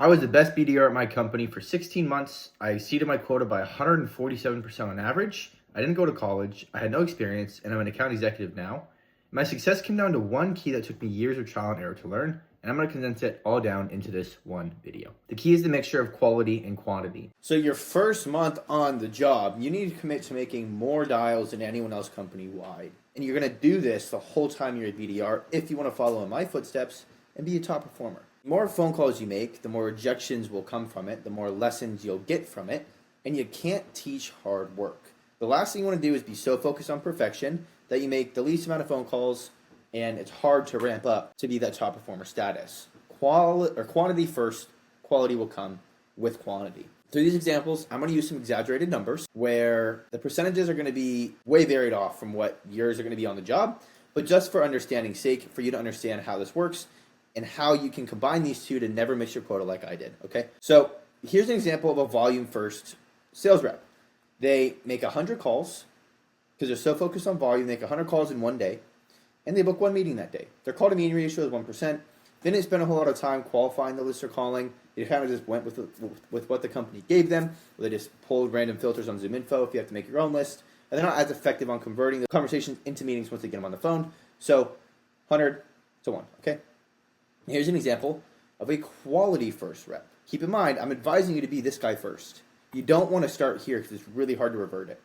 I was the best BDR at my company for 16 months. I exceeded my quota by 147% on average. I didn't go to college. I had no experience, and I'm an account executive now. My success came down to one key that took me years of trial and error to learn, and I'm going to condense it all down into this one video. The key is the mixture of quality and quantity. So your first month on the job, you need to commit to making more dials than anyone else company-wide. And you're going to do this the whole time you're a BDR if you want to follow in my footsteps and be a top performer. The more phone calls you make, the more rejections will come from it, the more lessons you'll get from it, and you can't teach hard work. The last thing you want to do is be so focused on perfection that you make the least amount of phone calls and it's hard to ramp up to be that top performer status. Quantity first, quality will come with quantity. Through these examples, I'm going to use some exaggerated numbers where the percentages are going to be way varied off from what yours are going to be on the job, but just for understanding's sake, for you to understand how this works and how you can combine these two to never miss your quota like I did, okay? So here's an example of a volume first sales rep. They make 100 calls because they're so focused on volume, they make 100 calls in one day, and they book one meeting that day. Their call to meeting ratio is 1%. They didn't spend a whole lot of time qualifying the list they're calling. They kind of just went with what the company gave them, or they just pulled random filters on ZoomInfo if you have to make your own list. And they're not as effective on converting the conversations into meetings once they get them on the phone. So 100 to 1, okay? Here's an example of a quality first rep. Keep in mind, I'm advising you to be this guy first. You don't want to start here because it's really hard to revert it.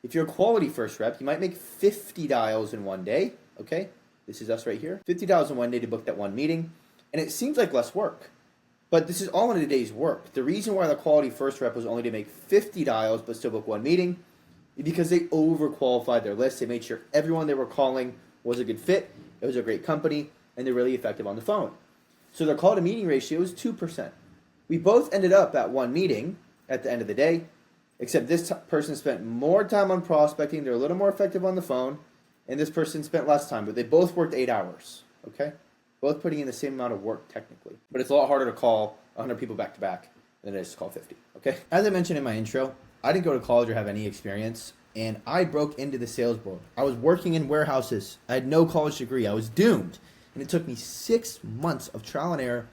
If you're a quality first rep, you might make 50 dials in one day, okay? This is us right here. 50 dials in one day to book that one meeting. And it seems like less work, but this is all in a day's work. The reason why the quality first rep was only to make 50 dials but still book one meeting is because they overqualified their list. They made sure everyone they were calling was a good fit, it was a great company, and they're really effective on the phone. So their call to meeting ratio is 2%. We both ended up at one meeting at the end of the day, except this person spent more time on prospecting, they're a little more effective on the phone, and this person spent less time, but they both worked 8 hours, okay? Both putting in the same amount of work technically. But it's a lot harder to call 100 people back to back than it is to call 50, okay? As I mentioned in my intro, I didn't go to college or have any experience, and I broke into the sales world. I was working in warehouses. I had no college degree. I was doomed. And it took me 6 months of trial and error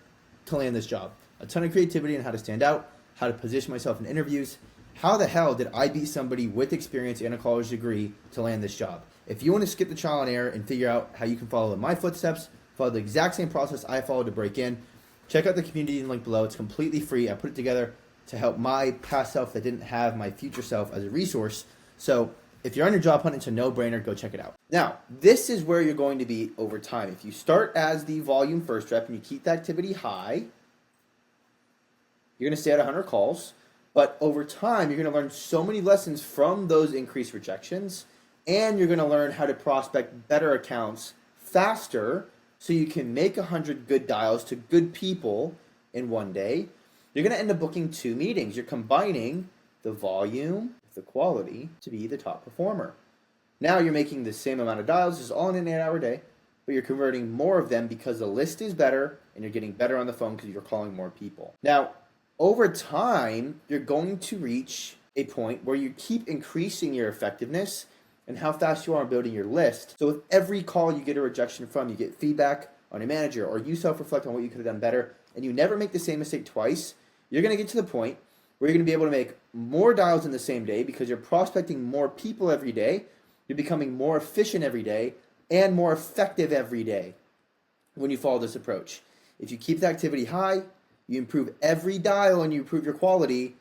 to land this job. A ton of creativity on how to stand out, how to position myself in interviews. How the hell did I beat somebody with experience and a college degree to land this job? If you want to skip the trial and error and figure out how you can follow in my footsteps, follow the exact same process I followed to break in, check out the community link below. It's completely free. I put it together to help my past self that didn't have my future self as a resource. So if you're on your job hunt, it's a no-brainer. Go check it out. Now, this is where you're going to be over time. If you start as the volume first rep and you keep the activity high, you're going to stay at 100 calls. But over time, you're going to learn so many lessons from those increased rejections, and you're going to learn how to prospect better accounts faster so you can make 100 good dials to good people in one day. You're going to end up booking 2 meetings. You're combining the volume with the quality to be the top performer. Now you're making the same amount of dials, just all in an 8-hour day, but you're converting more of them because the list is better and you're getting better on the phone because you're calling more people. Now, over time, you're going to reach a point where you keep increasing your effectiveness and how fast you are on building your list. So with every call you get a rejection from, you get feedback on a manager, or you self-reflect on what you could have done better, and you never make the same mistake twice, you're going to get to the point where you're going to be able to make more dials in the same day because you're prospecting more people every day, you're becoming more efficient every day, and more effective every day when you follow this approach. If you keep the activity high, you improve every dial and you improve your quality,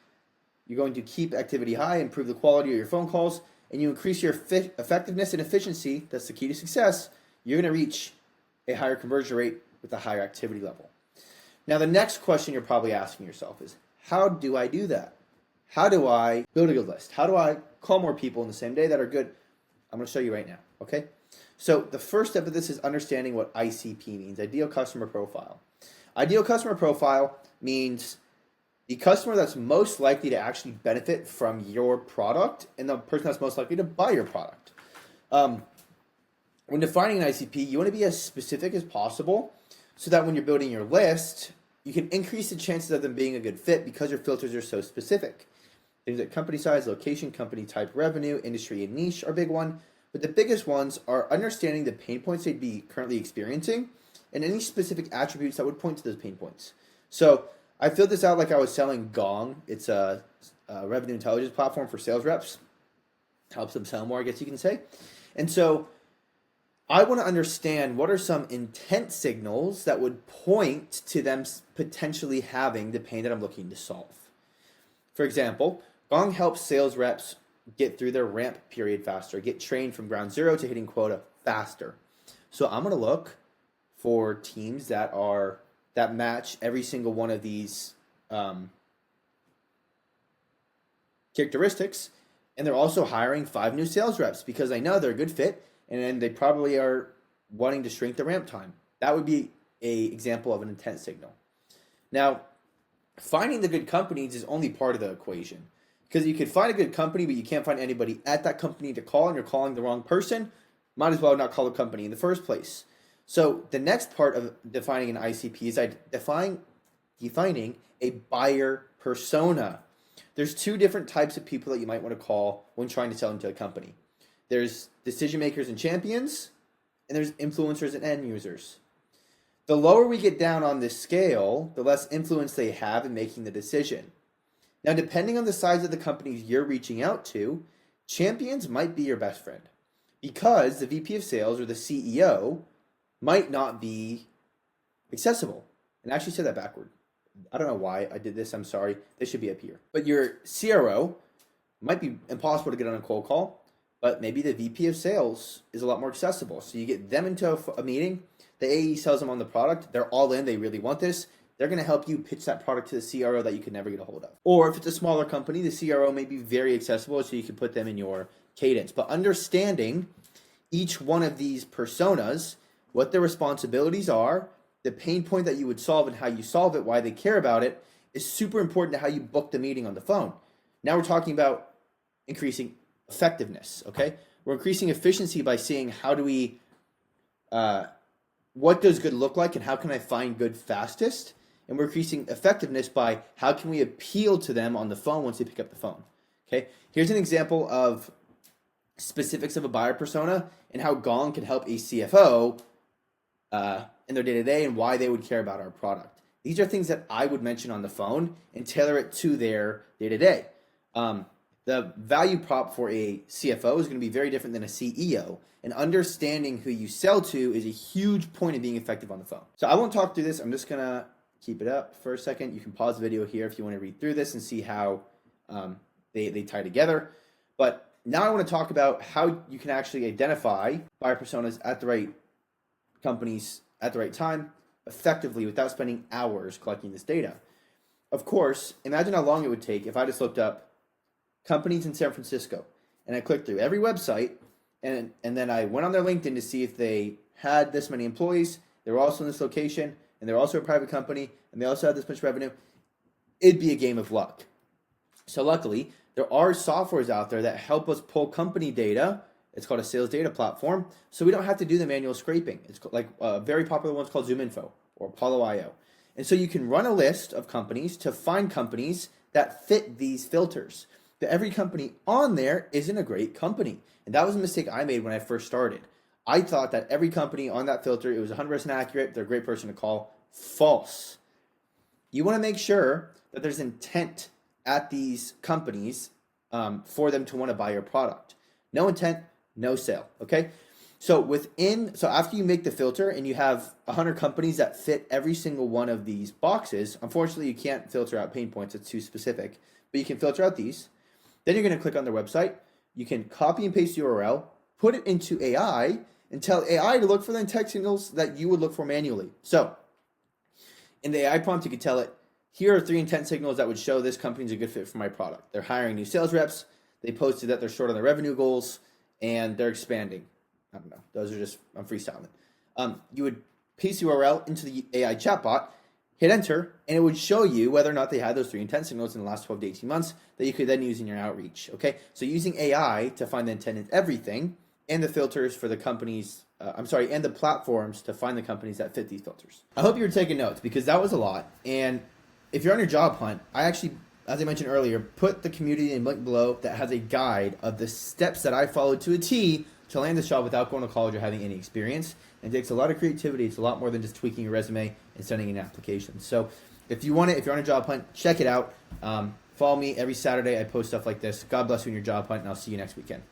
you're going to keep activity high, improve the quality of your phone calls, and you increase your effectiveness and efficiency. That's the key to success. You're going to reach a higher conversion rate with a higher activity level. Now, the next question you're probably asking yourself is, how do I do that? How do I build a good list? How do I call more people in the same day that are good? I'm going to show you right now, okay? So the first step of this is understanding what ICP means, Ideal Customer Profile. Ideal Customer Profile means the customer that's most likely to actually benefit from your product and the person that's most likely to buy your product. When defining an ICP, you want to be as specific as possible so that when you're building your list, you can increase the chances of them being a good fit because your filters are so specific. Things like company size, location, company type, revenue, industry, and niche are a big one. But the biggest ones are understanding the pain points they'd be currently experiencing and any specific attributes that would point to those pain points. So I filled this out like I was selling Gong. It's a revenue intelligence platform for sales reps. Helps them sell more, I guess you can say. And so I want to understand what are some intent signals that would point to them potentially having the pain that I'm looking to solve. For example, Gong helps sales reps get through their ramp period faster, get trained from ground zero to hitting quota faster. So I'm going to look for teams that match every single one of these characteristics, and they're also hiring 5 new sales reps because I know they're a good fit, and then they probably are wanting to shrink the ramp time. That would be an example of an intent signal. Now, finding the good companies is only part of the equation, because you could find a good company, but you can't find anybody at that company to call, and you're calling the wrong person. Might as well not call the company in the first place. So the next part of defining an ICP is defining a buyer persona. There's 2 different types of people that you might want to call when trying to sell into a company. There's decision makers and champions, and there's influencers and end users. The lower we get down on this scale, the less influence they have in making the decision. Now, depending on the size of the companies you're reaching out to, champions might be your best friend, because the VP of sales or the CEO might not be accessible. And I actually said that backward. I don't know why I did this. I'm sorry. This should be up here. But your CRO might be impossible to get on a cold call, but maybe the VP of sales is a lot more accessible. So you get them into a meeting. The AE sells them on the product. They're all in. They really want this. They're going to help you pitch that product to the CRO that you could never get a hold of. Or if it's a smaller company, the CRO may be very accessible, so you can put them in your cadence. But understanding each one of these personas, what their responsibilities are, the pain point that you would solve and how you solve it, why they care about it, is super important to how you book the meeting on the phone. Now we're talking about increasing effectiveness, okay? We're increasing efficiency by seeing how do we, what does good look like and how can I find good fastest? And we're increasing effectiveness by how can we appeal to them on the phone once they pick up the phone, okay? Here's an example of specifics of a buyer persona and how Gong can help a CFO in their day-to-day and why they would care about our product. These are things that I would mention on the phone and tailor it to their day-to-day. The value prop for a CFO is going to be very different than a CEO, and understanding who you sell to is a huge point of being effective on the phone. So I won't talk through this. I'm just going to keep it up for a second. You can pause the video here if you want to read through this and see how they tie together. But now I want to talk about how you can actually identify buyer personas at the right companies at the right time effectively without spending hours collecting this data. Of course, imagine how long it would take if I just looked up companies in San Francisco and I clicked through every website and then I went on their LinkedIn to see if they had this many employees, they were also in this location, and they're also a private company, and they also had this much revenue. It'd be a game of luck. So luckily, there are softwares out there that help us pull company data. It's called a sales data platform, so we don't have to do the manual scraping. It's like a very popular one's called ZoomInfo or Apollo.io. And so you can run a list of companies to find companies that fit these filters. But every company on there isn't a great company. And that was a mistake I made when I first started. I thought that every company on that filter, it was 100% accurate, they're a great person to call. False. You want to make sure that there's intent at these companies for them to want to buy your product. No intent, no sale, okay? So after you make the filter and you have 100 companies that fit every single one of these boxes, unfortunately you can't filter out pain points, it's too specific, but you can filter out these. Then you're going to click on their website. You can copy and paste the URL, put it into AI, and tell AI to look for the intent signals that you would look for manually. So in the AI prompt, you could tell it, here are 3 intent signals that would show this company's a good fit for my product. They're hiring new sales reps. They posted that they're short on their revenue goals, and they're expanding. I don't know. Those are just, I'm freestyling. You would paste the URL into the AI chatbot, hit enter, and it would show you whether or not they had those 3 intent signals in the last 12 to 18 months that you could then use in your outreach, okay? So using AI to find the intent in everything and the filters for the companies, and the platforms to find the companies that fit these filters. I hope you were taking notes because that was a lot. And if you're on your job hunt, I actually, as I mentioned earlier, put the community in link below that has a guide of the steps that I followed to a T to land this job without going to college or having any experience. And it takes a lot of creativity. It's a lot more than just tweaking your resume and sending in an application. So if you want it, if you're on a job hunt, check it out. Follow me every Saturday. I post stuff like this. God bless you in your job hunt, and I'll see you next weekend.